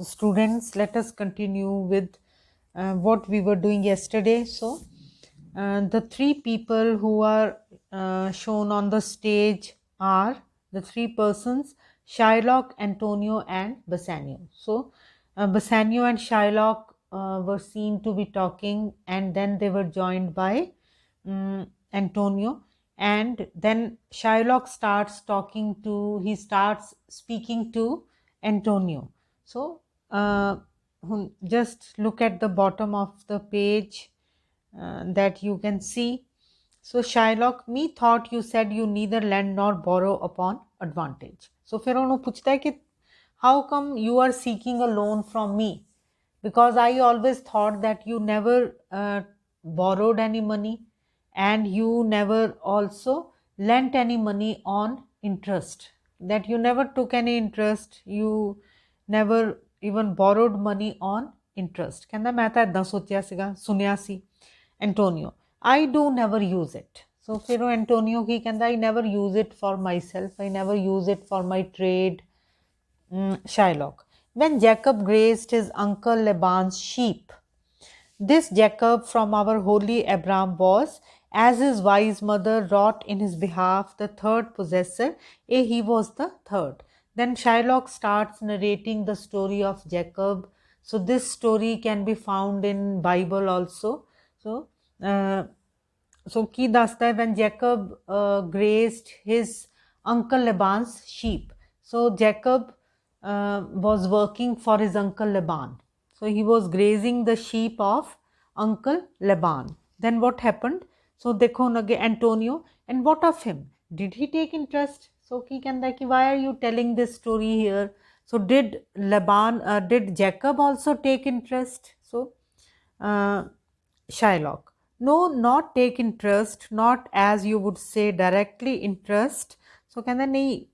So students, let us continue with what we were doing yesterday. So the three people who are shown on the stage are the three persons: Shylock, Antonio, and Bassanio. So Bassanio and Shylock were seen to be talking, and then they were joined by Antonio. And then Shylock he starts speaking to Antonio. So just look at the bottom of the page that you can see. So Shylock, me thought you said you neither lend nor borrow upon advantage. So फिर उन्होंने पूछता है कि how come you are seeking a loan from me? Because I always thought that you never borrowed any money and you never also lent any money on interest, that you never took any interest, you never even borrowed money on interest. ਕਹਿੰਦਾ ਮੈਂ ਤਾਂ ਇਦਾਂ ਸੋਚਿਆ ਸੀਗਾ, ਸੁਨਿਆ ਸੀ Antonio, I do never use it. So ਫਿਰ ਉਹ Antonio ਕੀ ਕਹਿੰਦਾ, I never use it for myself, I never use it for my trade. Shylock, when Jacob grazed his uncle Laban's sheep, this Jacob from our holy Abraham was, as his wise mother wrought in his behalf, the third possessor. He was the third. Then Shylock starts narrating the story of Jacob. So this story can be found in Bible also. So ਕੀ ਦੱਸਦਾ ਹੈ, when Jacob grazed his uncle Laban's sheep. So Jacob was working for his uncle Laban. So he was grazing the sheep of uncle Laban. Then what happened? So देखो ਹੁਣ ਅੱਗੇ Antonio, and what of him? Did he take interest? So ਕੀ ਕਹਿੰਦਾ ਕਿ why are you telling this story here? So did Jacob also take interest? So Shylock, no, not take interest, not as you would say directly interest. So ਕਹਿੰਦਾ ਨਹੀਂ,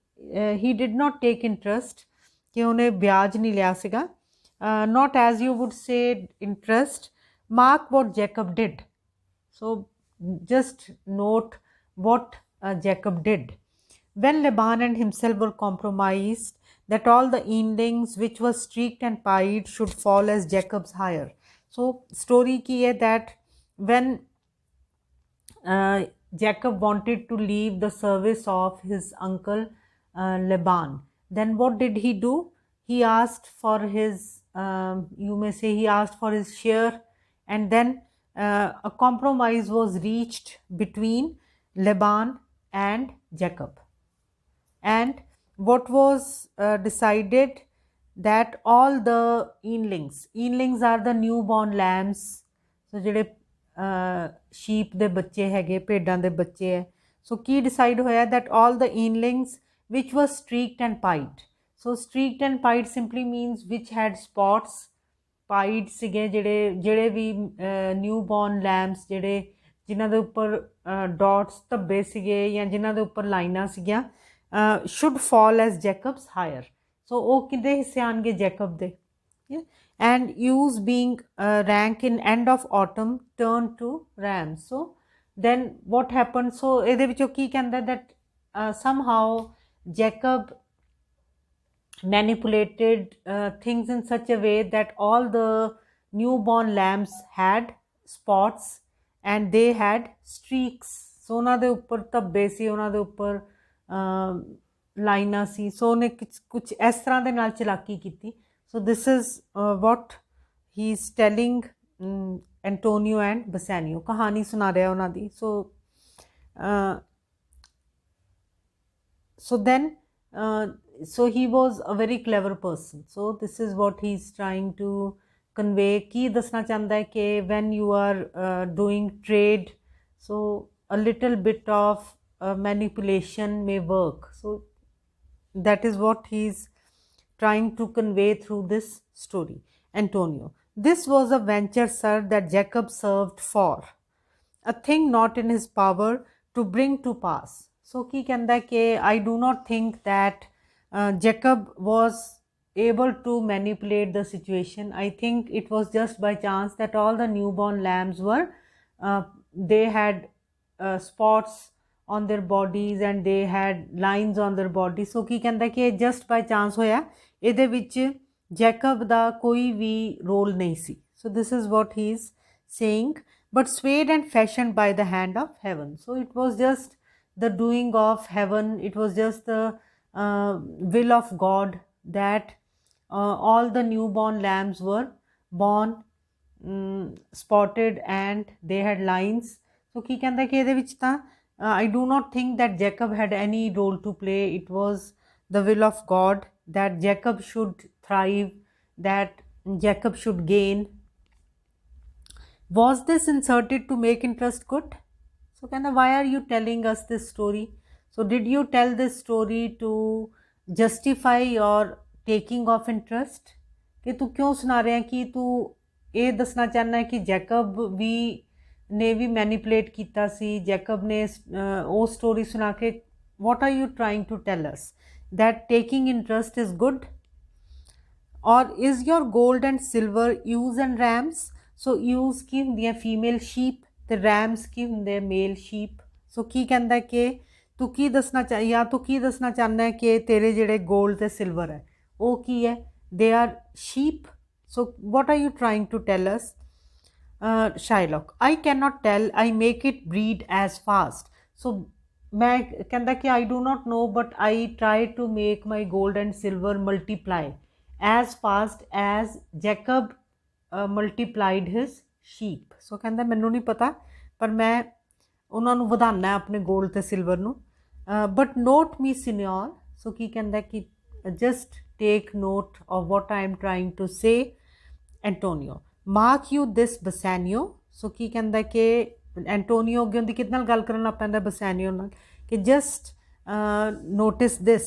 he did not take interest, ਕਿ ਉਹਨੇ ਵਿਆਜ ਨਹੀਂ ਲਿਆ ਸੀਗਾ. Not as you would say interest. Mark what Jacob did. So just note what Jacob did. When Laban and himself were compromised, that all the evenings which were streaked and pied should fall as Jacob's hire. So story ki hai that when Jacob wanted to leave the service of his uncle Laban, then what did he do? He asked for his, you may say he asked for his share, and then a compromise was reached between Laban and Jacob. And what was decided, that all the eanlings are the newborn lambs. So ਜਿਹੜੇ sheep ਦੇ ਬੱਚੇ ਹੈਗੇ, ਭੇਡਾਂ ਦੇ ਬੱਚੇ ਹੈ. So ਕੀ decide ਹੋਇਆ, that all the eanlings which were streaked and pied. So streaked and pied simply means which had spots. Pied ਸੀਗੇ ਜਿਹੜੇ ਵੀ newborn lambs ਜਿਨ੍ਹਾਂ ਦੇ ਉੱਪਰ dots ਧੱਬੇ ਸੀਗੇ ਜਾਂ ਜਿਨ੍ਹਾਂ ਦੇ ਉੱਪਰ ਲਾਈਨਾਂ ਸੀਗੀਆਂ, should fall as Jacob's hire. So ਉਹ ਕਿਹਦੇ ਹਿੱਸੇ ਆਣਗੇ, Jacob ਦੇ. And ewes being rank in end of autumn turned to rams. So then what happened? So ਇਹਦੇ ਵਿੱਚੋਂ ਕੀ ਕਹਿੰਦਾ, that somehow Jacob manipulated things in such a way that all the newborn lambs had spots and they had streaks. So ਉਹਨਾਂ ਦੇ ਉੱਪਰ ਧੱਬੇ ਸੀ, ਉਹਨਾਂ ਦੇ ਉੱਪਰ ਲਾਈਨਾਂ ਸੀ. ਸੋ ਉਹਨੇ ਕੁਛ ਇਸ ਤਰ੍ਹਾਂ ਦੇ ਨਾਲ ਚਲਾਕੀ ਕੀਤੀ. So this is what he is telling Antonio and Bassanio, ਕਹਾਣੀ ਸੁਣਾ ਰਿਹਾ ਉਹਨਾਂ ਦੀ. So then so he was a very clever person. So this is what he is trying to convey. ਕੀ ਦੱਸਣਾ ਚਾਹੁੰਦਾ ਹੈ ਕਿ when you are doing trade, so a little bit of manipulation may work. So that is what he is trying to convey through this story. Antonio, this was a venture, sir, that Jacob served for, a thing not in his power to bring to pass. So ਕੀ ਕਹਿੰਦਾ ਕਿ I do not think that Jacob was able to manipulate the situation. I think it was just by chance that all the newborn lambs were they had spots on their bodies and they had lines on their body. So ਕੀ ਕਹਿੰਦਾ ਕਿ just by chance ਹੋਇਆ, ਇਹਦੇ ਵਿੱਚ Jacob ਦਾ ਕੋਈ ਵੀ role ਨਹੀਂ ਸੀ। So this is what he is saying, but swayed and fashioned by the hand of heaven. So it was just the doing of heaven, it was just the will of God that all the newborn lambs were born spotted and they had lines. So ਕੀ ਕਹਿੰਦਾ ਕਿ ਇਹਦੇ ਵਿੱਚ ਤਾਂ I do not think that Jacob had any role to play. It was the will of God that Jacob should thrive, that Jacob should gain. Was this inserted to make interest good? So ਕਹਿੰਦਾ why are you telling us this story? So did you tell this story to justify your taking of interest? ਕਿ ਤੂੰ ਕਿਉਂ ਸੁਣਾ ਰਿਹਾ ਕਿ ਤੂੰ ਇਹ ਦੱਸਣਾ ਚਾਹੁੰਦਾ ਹੈ ਕਿ ਜੈਕਬ ਵੀ ਨੇ ਵੀ ਮੈਨੀਪੂਲੇਟ ਕੀਤਾ ਸੀ, ਜੈਕਬ ਨੇ ਉਹ ਸਟੋਰੀ ਸੁਣਾ ਕੇ what are you trying to tell us? That taking interest is good? Or is your gold and silver ewes and rams? So ewes ਕੀ ਹੁੰਦੀਆਂ ਫੀਮੇਲ ਸ਼ੀਪ ਤੇ ਰੈਮਸ ਕੀ ਹੁੰਦੇ ਮੇਲ ਸ਼ੀਪ। ਸੋ ਕੀ ਕਹਿੰਦਾ ਕਿ ਤੂੰ ਕੀ ਦੱਸਣਾ ਜਾਂ ਤੂੰ ਕੀ ਦੱਸਣਾ ਚਾਹੁੰਦਾ ਹੈ ਕਿ ਤੇਰੇ ਜਿਹੜੇ ਗੋਲਡ ਤੇ ਸਿਲਵਰ ਹੈ ਉਹ ਕੀ ਹੈ? They are sheep. So what are you trying to tell us? Shylock, I cannot tell, I make it breed as fast. So ਮੈਂ ਕਹਿੰਦਾ ਕਿ I do not know but I try to make my gold and silver multiply as fast as Jacob multiplied his sheep. So ਕਹਿੰਦਾ ਮੈਨੂੰ ਨਹੀਂ ਪਤਾ ਪਰ ਮੈਂ ਉਹਨਾਂ ਨੂੰ ਵਧਾਉਣਾ ਆਪਣੇ ਗੋਲਡ ਤੇ ਸਿਲਵਰ ਨੂੰ। But not me senior. So ਕੀ ਕਹਿੰਦਾ ਕਿ just take note of what I am trying to say Antonio. Mark you this Bassanio. So ਕੀ ਕਹਿੰਦਾ ਕਿ ਐਂਟੋਨੀਓ ਅੱਗੇ ਉਹਦੀ ਕਿਹਦੇ ਨਾਲ ਗੱਲ ਕਰਨ ਲੱਗ ਪੈਂਦਾ ਬਸੈਨੀਓ ਨਾਲ ਕਿ just notice this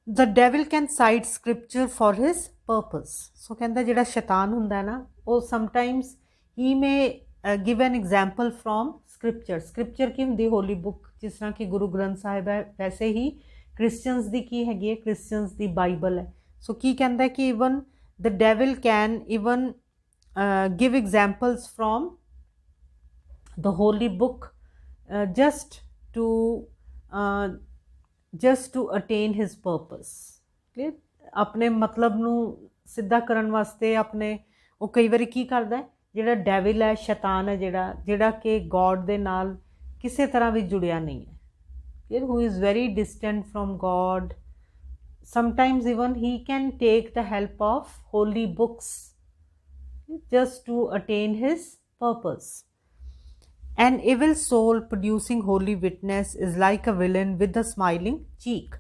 the devil can cite scripture for his purpose. So ਕਹਿੰਦਾ ਜਿਹੜਾ ਸ਼ੈਤਾਨ ਹੁੰਦਾ ਹੈ ਨਾ ਉਹ sometimes he may give an example from scripture. scripture ਕੀ ਹੁੰਦੀ? Holy book. ਜਿਸ ਤਰ੍ਹਾਂ ਕਿ ਗੁਰੂ ਗ੍ਰੰਥ ਸਾਹਿਬ ਹੈ ਵੈਸੇ ਹੀ ਕ੍ਰਿਸਚੀਅਨਸ ਦੀ ਕੀ ਹੈਗੀ ਹੈ? ਕ੍ਰਿਸਚੀਅਨਸ ਦੀ ਬਾਈਬਲ ਹੈ। ਸੋ ਕੀ ਕਹਿੰਦਾ ਕਿ even the devil can even give examples from the holy book just to attain his purpose. clear? ਆਪਣੇ ਮਤਲਬ ਨੂੰ ਸਿੱਧਾ ਕਰਨ ਵਾਸਤੇ ਆਪਣੇ ਉਹ ਕਈ ਵਾਰੀ ਕੀ ਕਰਦਾ ਹੈ? ਜਿਹੜਾ ਡੈਵਿਲ ਹੈ, ਸ਼ੈਤਾਨ ਹੈ, ਜਿਹੜਾ ਕਿ ਗੋਡ ਦੇ ਨਾਲ ਕਿਸੇ ਤਰ੍ਹਾਂ ਵੀ ਜੁੜਿਆ ਨਹੀਂ ਹੈ, clear? who is very distant from God. Sometimes even he can take the help of holy books just to attain his purpose. An evil soul producing holy witness is like a villain with a smiling cheek.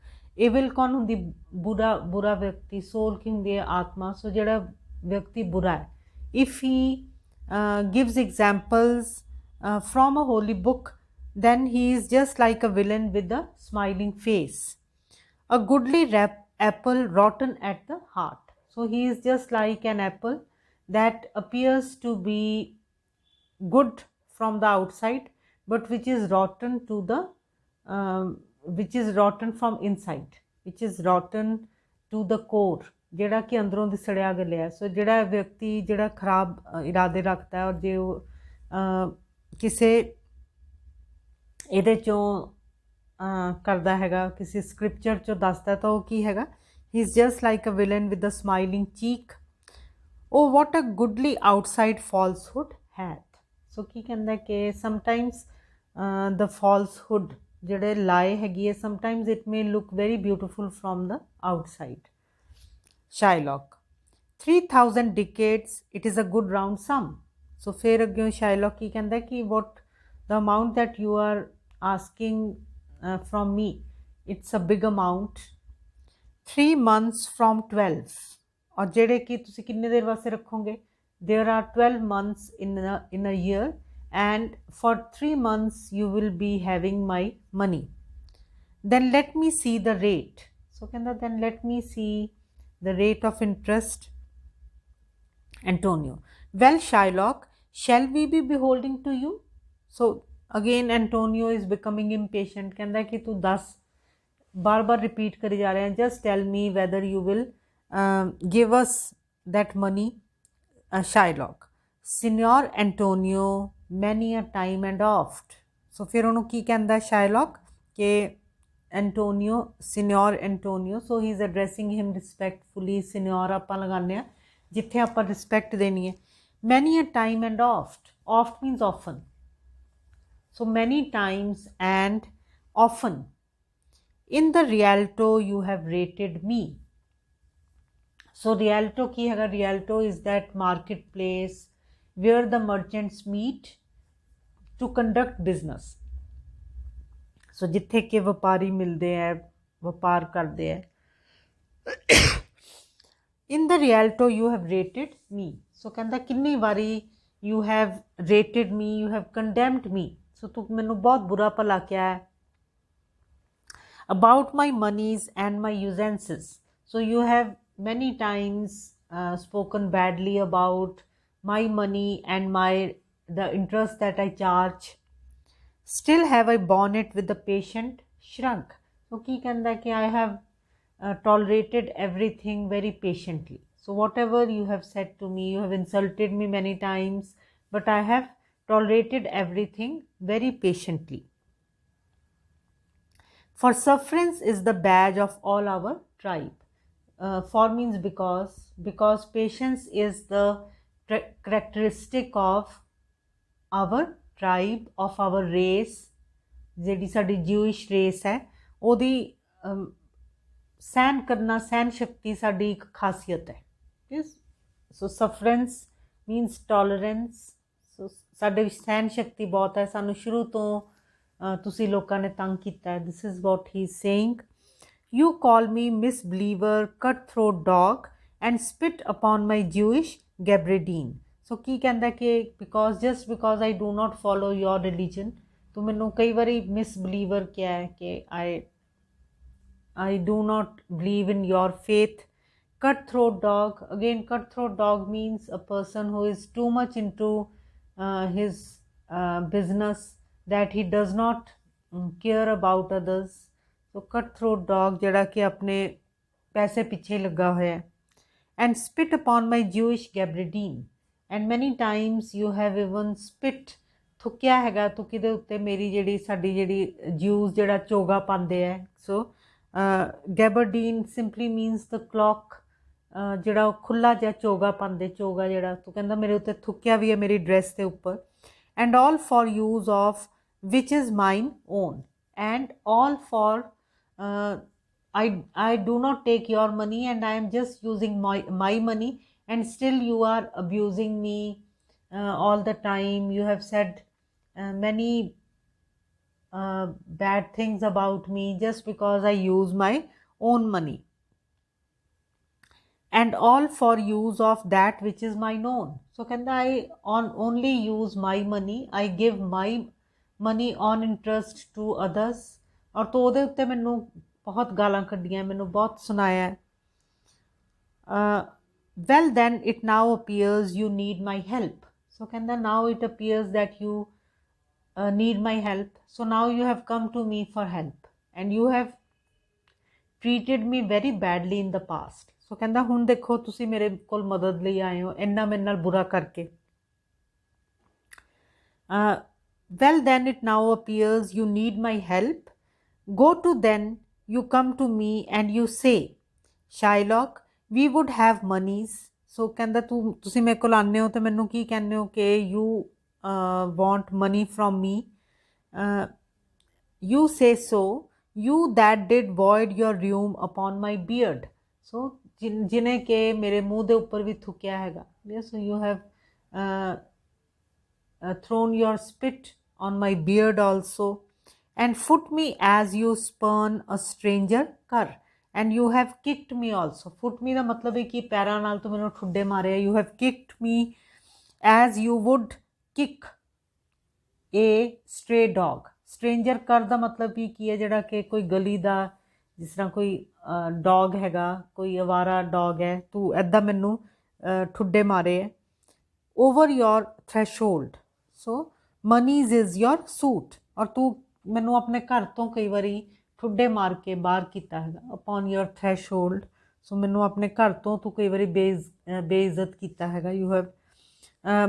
Evil कौन हुंदी? बुरा व्यक्ति। soul की हुंदी है आत्मा। सो जेड़ा व्यक्ति बुरा है, if he gives examples from a holy book, then he is just like a villain with a smiling face. A goodly apple rotten at the heart. So he is just like an apple that appears to be good from the outside but which is rotten to the which is rotten from inside, which is rotten to the core, ਜਿਹੜਾ ਕਿ ਅੰਦਰੋਂ ਦੀ ਸੜਿਆ ਗਲਿਆ। ਸੋ ਜਿਹੜਾ ਵਿਅਕਤੀ ਜਿਹੜਾ ਖਰਾਬ ਇਰਾਦੇ ਰੱਖਦਾ ਹੈ ਔਰ ਜੇ ਉਹ ਕਿਸੇ ਇਹਦੇ ਚੋਂ ਕਰਦਾ ਹੈਗਾ, ਕਿਸੇ ਸਕ੍ਰਿਪਚਰ ਚੋਂ ਦੱਸਦਾ ਤਾਂ ਉਹ ਕੀ ਹੈਗਾ? He is just like a villain with a smiling cheek. O what a goodly outside falsehood hath. So ਕੀ ਕਹਿੰਦਾ ਕਿ ਸਮਟਾਈਮਸ ਦ ਫਾਲਸਹੁੱਡ ਜਿਹੜੇ ਲਾਏ ਹੈਗੀ ਹੈ sometimes it may look very beautiful from the outside. Shylock, 3000 decades, it is a good round sum. So ਫਿਰ ਅੱਗੇ Shylock ਕੀ ਕਹਿੰਦਾ ਕਿ what the amount that you are asking from me, it's a big amount. 3 months from 12 ਔਰ ਜਿਹੜੇ ਕਿ ਤੁਸੀਂ ਕਿੰਨੇ ਦੇਰ ਵਾਸਤੇ ਰੱਖੋਗੇ? There are 12 months in a year and for 3 months you will be having my money. Then let me see the rate. So ਕਹਿੰਦਾ then let me see the rate of interest. Antonio, well Shylock, shall we be beholding to you? So again Antonio is becoming impatient. ਕਹਿੰਦਾ ਕਿ ਤੂੰ ਦੱਸ, ਬਾਰ-ਬਾਰ repeat ਕਰੀ ਜਾ ਰਿਹਾ, just tell me whether you will give us that money. Shylock, Signor Antonio, many a time and oft. So ਫਿਰ ਉਹਨੂੰ ਕੀ ਕਹਿੰਦਾ Shylock ਕਿ Antonio, Signor Antonio. So he is addressing him respectfully. Signor ਆਪਾਂ ਲਗਾਉਂਦੇ ਹਾਂ ਜਿੱਥੇ ਆਪਾਂ ਰਿਸਪੈਕਟ ਦੇਣੀ ਹੈ. Many a time and oft. Oft means often. So many times and often. In the Rialto you have rated me. So Rialto ਕੀ ਹੈਗਾ? Rialto is that marketplace where the merchants meet to conduct business. ਸੋ ਜਿੱਥੇ ਕਿ ਵਪਾਰੀ ਮਿਲਦੇ ਹੈ, ਵਪਾਰ ਕਰਦੇ ਹੈ. In the Rialto you have rated me. So ਕਹਿੰਦਾ ਕਿੰਨੀ ਵਾਰੀ you have rated me, you have condemned me. So ਤੂੰ ਮੈਨੂੰ ਬਹੁਤ ਬੁਰਾ ਭਲਾ ਕਿਹਾ ਹੈ. About my moneys and my usances. So you have many times spoken badly about my money and the interest that I charge. Still have I borne it with a patient shrug. So ਕੀ ਕਹਿੰਦਾ ਕਿ I have tolerated everything very patiently. So whatever you have said to me, you have insulted me many times, but I have tolerated everything very patiently. For sufferance is the badge of all our tribe. For means because patience is the characteristic of our tribe, of our race. ਜਿਹੜੀ ਸਾਡੀ ਜਿਊਇਸ਼ race ਹੈ ਉਹਦੀ ਸਹਿਨ ਕਰਨਾ, ਸਹਿਨ ਸ਼ਕਤੀ ਸਾਡੀ ਇੱਕ ਖਾਸੀਅਤ ਹੈ. ਸੋ ਸਫਰੈਂਸ means tolerance. ਸੋ ਸਾਡੇ ਵਿੱਚ ਸਹਿਨ ਸ਼ਕਤੀ ਬਹੁਤ ਹੈ. ਸਾਨੂੰ ਸ਼ੁਰੂ ਤੋਂ ਤੁਸੀਂ ਲੋਕਾਂ ਨੇ ਤੰਗ ਕੀਤਾ ਹੈ. ਦਿਸ is what he is saying. You call me misbeliever, cutthroat dog and spit upon my Jewish gabardine. So ਕੀ ਕਹਿੰਦਾ ਕਿ just because I do not follow your religion, ਤੂੰ ਮੈਨੂੰ ਕਈ ਵਾਰੀ misbeliever ਕਿਹਾ ਹੈ ਕਿ I do not believe in your faith. Cutthroat dog, again cutthroat dog means a person who is too much into his business that he does not care about others. So cutthroat dog ਜਿਹੜਾ ਕਿ ਆਪਣੇ ਪੈਸੇ ਪਿੱਛੇ ਲੱਗਾ ਹੋਇਆ ਹੈ. And spit upon my Jewish gabardine. And many times you have even spit, ਥੁੱਕਿਆ ਹੈਗਾ ਤੂੰ ਕਿਹਦੇ ਉੱਤੇ, ਮੇਰੀ ਜਿਹੜੀ ਸਾਡੀ ਜਿਹੜੀ Jews ਜਿਹੜਾ ਚੋਗਾ ਪਾਉਂਦੇ ਹੈ. So gabardine simply means the clock, ਜਿਹੜਾ ਉਹ ਖੁੱਲਾ ਜਿਹਾ ਚੋਗਾ ਪਾਉਂਦੇ, ਚੋਗਾ ਜਿਹੜਾ ਤੂੰ ਕਹਿੰਦਾ ਮੇਰੇ ਉੱਤੇ ਥੁੱਕਿਆ ਵੀ ਹੈ ਮੇਰੀ ਡਰੈਸ ਦੇ ਉੱਪਰ. And all for use of which is mine own. And all for I do not take your money and I am just using my money, and still you are abusing me all the time. You have said many bad things about me just because I use my own money. And all for use of that which is mine own. So ਕਹਿੰਦਾ I only use my money, I give my money on interest to others. ਔਰ ਤੂੰ ਉਹਦੇ ਉੱਤੇ ਮੈਨੂੰ ਬਹੁਤ ਗਾਲਾਂ ਕੱਢੀਆਂ, ਮੈਨੂੰ ਬਹੁਤ ਸੁਣਾਇਆ ਹੈ. Well then it now appears you need my help. So ਕਹਿੰਦਾ now it appears that you need my help. So now you have come to me for help and you have treated me very badly in the past. So ਕਹਿੰਦਾ ਹੁਣ ਦੇਖੋ ਤੁਸੀਂ ਮੇਰੇ ਕੋਲ ਮਦਦ ਲਈ ਆਏ ਹੋ ਇੰਨਾ ਮੇਰੇ ਨਾਲ ਬੁਰਾ ਕਰਕੇ. Well then it now appears you need my help. Go to then you come to me and you say, Shylock, we would have monies. So ਕਹਿੰਦਾ ਤੁਸੀਂ ਮੇਰੇ ਕੋਲ ਆਉਂਦੇ ਹੋ ਤੇ ਮੈਨੂੰ ਕੀ ਕਹਿੰਦੇ ਹੋ ਕਿ you want money from me. You say so, you that did void your rheum upon my beard. So ਜਿਹਨੇ ਕਿ ਮੇਰੇ ਮੂੰਹ ਦੇ ਉੱਪਰ ਵੀ ਥੁੱਕਿਆ ਹੈਗਾ. So you have thrown your spit on my beard also. And foot me as you spurn a stranger कर. And you have kicked me also. Foot me ਦਾ ਮਤਲਬ ਹੈ ਕਿ ਪੈਰਾਂ ਨਾਲ ਤੂੰ ਮੈਨੂੰ ਠੁੱਡੇ ਮਾਰੇ. You have kicked me as you would kick a stray dog. Stranger ਕਰ ਦਾ ਮਤਲਬ ਵੀ ਕੀ ਹੈ, ਜਿਹੜਾ ਕਿ ਕੋਈ ਗਲੀ ਦਾ ਜਿਸ ਤਰ੍ਹਾਂ ਕੋਈ ਡੌਗ ਹੈਗਾ, ਕੋਈ ਅਵਾਰਾ ਡੌਗ ਹੈ, ਤੂੰ ਇੱਦਾਂ ਮੈਨੂੰ ਠੁੱਡੇ ਮਾਰੇ ਹੈ. Over your threshold. So monies is your suit. ਔਰ ਤੂੰ ਮੈਨੂੰ ਆਪਣੇ ਘਰ ਤੋਂ ਕਈ ਵਾਰੀ ਠੁੱਡੇ ਮਾਰ ਕੇ ਬਾਹਰ ਕੀਤਾ ਹੈਗਾ. ਅਪੋਨ ਯੋਰ ਥ੍ਰੈਸ਼ਹੋਲਡ. ਸੋ ਮੈਨੂੰ ਆਪਣੇ ਘਰ ਤੋਂ ਤੂੰ ਕਈ ਵਾਰੀ ਬੇਇੱਜ਼ਤ ਕੀਤਾ ਹੈਗਾ. You have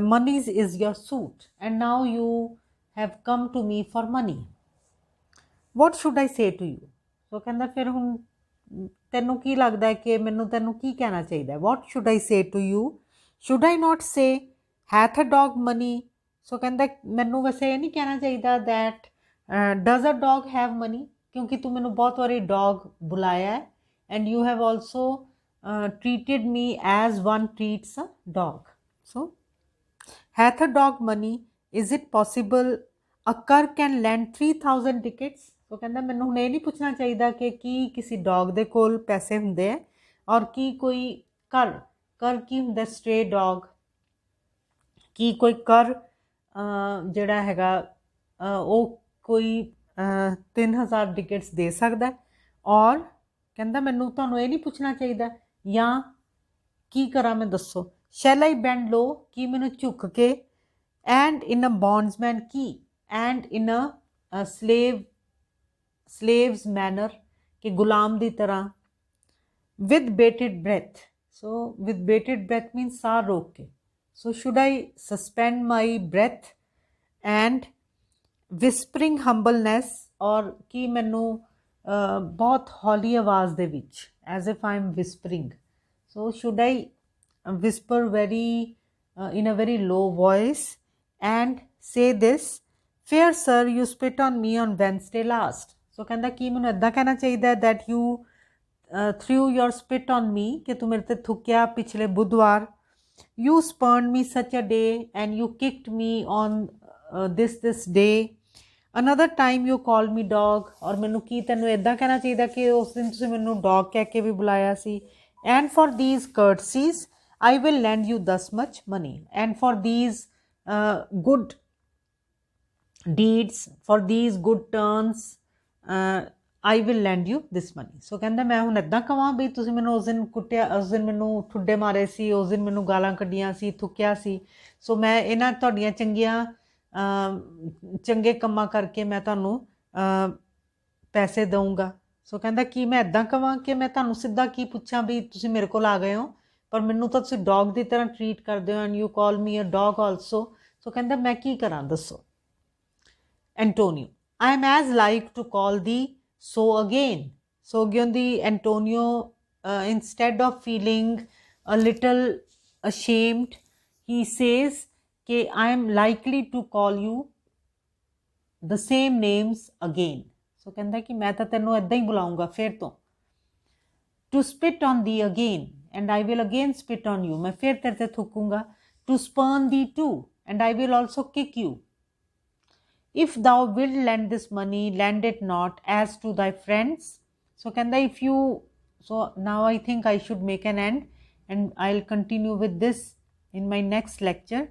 moneys is your suit and now you have come to me for money. what should I say to you? So ਕਹਿੰਦਾ ਫਿਰ ਹੁਣ ਤੈਨੂੰ ਕੀ ਲੱਗਦਾ ਹੈ ਕਿ ਮੈਨੂੰ ਤੈਨੂੰ ਕੀ ਕਹਿਣਾ ਚਾਹੀਦਾ? What should I say to you? Should I not say hath a dog money? So ਕਹਿੰਦਾ ਮੈਨੂੰ ਵੈਸੇ ਇਹ ਨਹੀਂ ਕਹਿਣਾ ਚਾਹੀਦਾ that does a dog have money, ਕਿਉਂਕਿ ਤੂੰ ਮੈਨੂੰ ਬਹੁਤ ਵਾਰੀ ਡੌਗ ਬੁਲਾਇਆ ਹੈ and you have also treated me as one treats a dog. So, hath a dog money? Is it possible a cur can lend 3000 tickets? So ਕਹਿੰਦਾ ਮੈਨੂੰ ਹੁਣ ਇਹ ਨਹੀਂ ਪੁੱਛਣਾ ਚਾਹੀਦਾ ਕਿ ਕੀ ਕਿਸੇ ਡੌਗ ਦੇ ਕੋਲ ਪੈਸੇ ਹੁੰਦੇ ਹੈ ਔਰ ਕੀ ਕੋਈ ਕਰ ਕੀ ਹੁੰਦਾ? Stray dog. ਕੀ ਕੋਈ ਕਰ ਜਿਹੜਾ ਹੈਗਾ ਉਹ ਕੋਈ 3000 ਟਿਕਟਸ ਦੇ ਸਕਦਾ? ਔਰ ਕਹਿੰਦਾ ਮੈਨੂੰ ਤੁਹਾਨੂੰ ਇਹ ਨਹੀਂ ਪੁੱਛਣਾ ਚਾਹੀਦਾ ਜਾਂ ਕੀ ਕਰਾਂ ਮੈਂ, ਦੱਸੋ। ਸ਼ੈਲ ਆਈ ਬੈਂਡ ਲੋ, ਕੀ ਮੈਨੂੰ ਝੁੱਕ ਕੇ? ਐਂਡ ਇਨ ਅ ਬੌਂਡਸਮੈਨ, ਕੀ and in a slave's manner, ਕਿ ਗੁਲਾਮ ਦੀ ਤਰ੍ਹਾਂ। With bated breath, so with bated breath means ਸਾਹ ਰੋਕ ਕੇ। So should I suspend my breath and whispering humbleness, ਔਰ ਕੀ ਮੈਨੂੰ ਬਹੁਤ ਹੌਲੀ ਆਵਾਜ਼ ਦੇ ਵਿੱਚ, as if I am whispering. So should I whisper very in a very low voice and say this, fair sir, you spit on me on Wednesday last? So ਕਹਿੰਦਾ ਕੀ ਮੈਨੂੰ ਇੱਦਾਂ ਕਹਿਣਾ ਚਾਹੀਦਾ that you threw your spit on me, ਕਿ ਤੂੰ ਮੇਰੇ ਤੇ ਥੁੱਕਿਆ ਪਿਛਲੇ ਬੁੱਧਵਾਰ। you spurned me such a day and you kicked me on this day, another time you called me dog, ਔਰ ਮੈਨੂੰ ਕੀ ਤੈਨੂੰ ਇੱਦਾਂ ਕਹਿਣਾ ਚਾਹੀਦਾ ਕਿ ਉਸ ਦਿਨ ਤੁਸੀਂ ਮੈਨੂੰ ਡੌਗ ਕਹਿ ਕੇ ਵੀ ਬੁਲਾਇਆ ਸੀ। and for these courtesies I will lend you thus much money, and for these good deeds, for these good turns, I will lend you this money. So ਕਹਿੰਦਾ ਮੈਂ ਹੁਣ ਇੱਦਾਂ ਕਹਾਂ ਵੀ ਤੁਸੀਂ ਮੈਨੂੰ ਉਸ ਦਿਨ ਕੁੱਟਿਆ, ਉਸ ਦਿਨ ਮੈਨੂੰ ਠੁੱਡੇ ਮਾਰੇ ਸੀ, ਉਸ ਦਿਨ ਮੈਨੂੰ ਗਾਲਾਂ ਕੱਢੀਆਂ ਸੀ, ਥੁੱਕਿਆ ਸੀ, ਸੋ ਮੈਂ ਇਹਨਾਂ ਤੁਹਾਡੀਆਂ ਚੰਗੇ ਕੰਮਾਂ ਕਰਕੇ ਮੈਂ ਤੁਹਾਨੂੰ ਪੈਸੇ ਦਊਂਗਾ। ਸੋ ਕਹਿੰਦਾ ਕੀ ਮੈਂ ਇੱਦਾਂ ਕਹਾਂ ਕਿ ਮੈਂ ਤੁਹਾਨੂੰ ਸਿੱਧਾ ਕੀ ਪੁੱਛਾਂ ਵੀ ਤੁਸੀਂ ਮੇਰੇ ਕੋਲ ਆ ਗਏ ਹੋ ਪਰ ਮੈਨੂੰ ਤਾਂ ਤੁਸੀਂ ਡੌਗ ਦੀ ਤਰ੍ਹਾਂ ਟਰੀਟ ਕਰਦੇ ਹੋ and you call me a dog also. So ਕਹਿੰਦਾ ਮੈਂ ਕੀ ਕਰਾਂ ਦੱਸੋ। Antonio, I am as like to call thee so again. So ਅੱਗੇ ਦੀ Antonio instead of feeling a little ashamed he says ਕਿ I am likely to call you the same names again. So ਕਹਿੰਦਾ ਕਿ ਮੈਂ ਤਾਂ ਤੈਨੂੰ ਇੱਦਾਂ ਹੀ ਬੁਲਾਊਂਗਾ ਫਿਰ ਤੋਂ। To spit on thee again and I will again spit on you, मैं फिर तेरे ते थूकूंगा। to spurn thee too, and I will also kick you। if thou wilt lend this money, lend it not as to thy friends। so कहंदा if you, so now I think I should make an end and I'll continue with this in my next lecture।